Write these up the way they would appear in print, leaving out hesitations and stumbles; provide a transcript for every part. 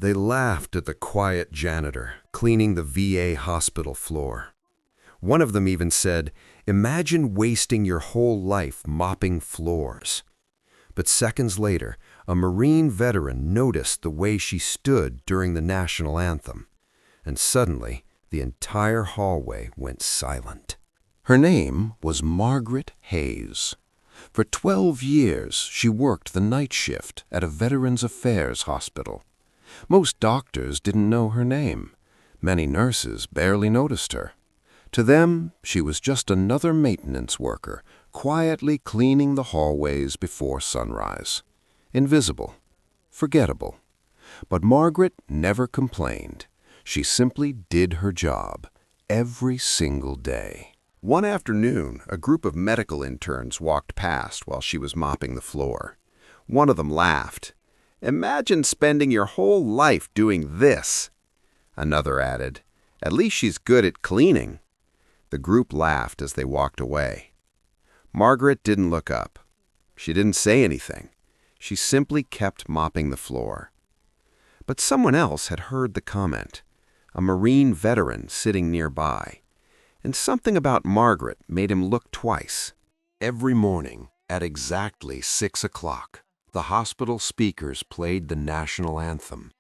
They laughed at the quiet janitor cleaning the VA hospital floor. One of them even said, "Imagine wasting your whole life mopping floors." But seconds later, a Marine veteran noticed the way she stood during the national anthem, and suddenly the entire hallway went silent. Her name was Margaret Hayes. For 12 years, she worked the night shift at a Veterans Affairs hospital. Most doctors didn't know her name. Many nurses barely noticed her. To them, she was just another maintenance worker, quietly cleaning the hallways before sunrise. Invisible, forgettable. But Margaret never complained. She simply did her job every single day. One afternoon, a group of medical interns walked past while she was mopping the floor. One of them laughed. "Imagine spending your whole life doing this." Another added, "At least she's good at cleaning." The group laughed as they walked away. Margaret didn't look up. She didn't say anything. She simply kept mopping the floor. But someone else had heard the comment, a Marine veteran sitting nearby. And something about Margaret made him look twice. Every morning, at exactly 6 o'clock, the hospital speakers played the national anthem.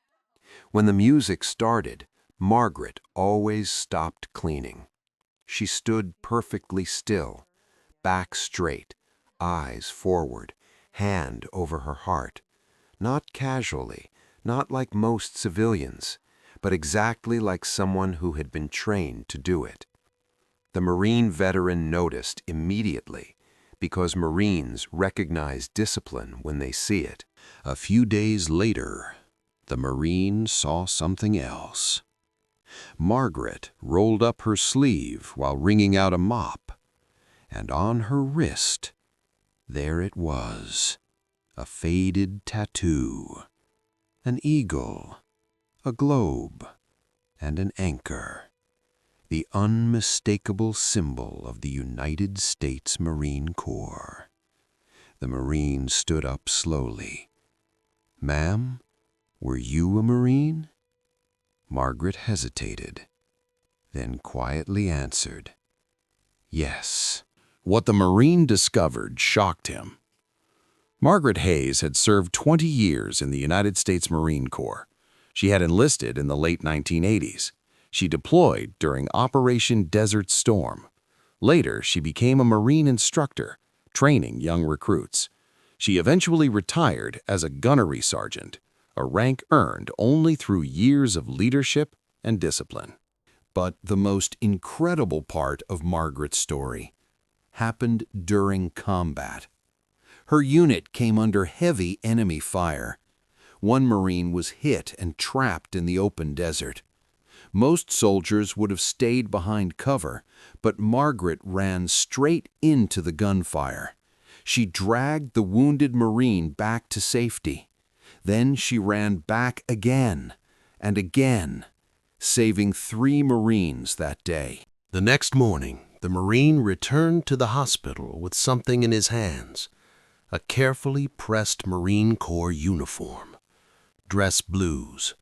When the music started, Margaret always stopped cleaning. She stood perfectly still, back straight, eyes forward, hand over her heart. Not casually, not like most civilians, but exactly like someone who had been trained to do it. The Marine veteran noticed immediately, because Marines recognize discipline when they see it. A few days later, the Marine saw something else. Margaret rolled up her sleeve while wringing out a mop, and on her wrist, there it was, a faded tattoo, an eagle, a globe, and an anchor, the unmistakable symbol of the United States Marine Corps. The Marine stood up slowly. "Ma'am, were you a Marine?" Margaret hesitated, then quietly answered, "Yes." What the Marine discovered shocked him. Margaret Hayes had served 20 years in the United States Marine Corps. She had enlisted in the late 1980s. She deployed during Operation Desert Storm. Later, she became a Marine instructor, training young recruits. She eventually retired as a gunnery sergeant, a rank earned only through years of leadership and discipline. But the most incredible part of Margaret's story happened during combat. Her unit came under heavy enemy fire. One Marine was hit and trapped in the open desert. Most soldiers would have stayed behind cover, but Margaret ran straight into the gunfire. She dragged the wounded Marine back to safety. Then she ran back again and again, saving 3 Marines that day. The next morning, the Marine returned to the hospital with something in his hands, a carefully pressed Marine Corps uniform, dress blues.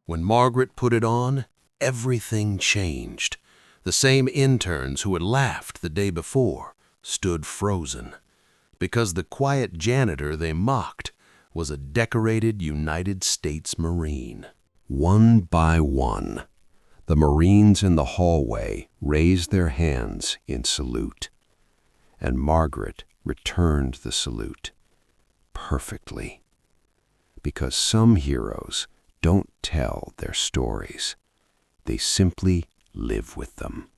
When Margaret put it on, everything changed. The same interns who had laughed the day before stood frozen, because the quiet janitor they mocked was a decorated United States Marine. One by one, the Marines in the hallway raised their hands in salute, and Margaret returned the salute perfectly, because some heroes don't tell their stories. They simply live with them.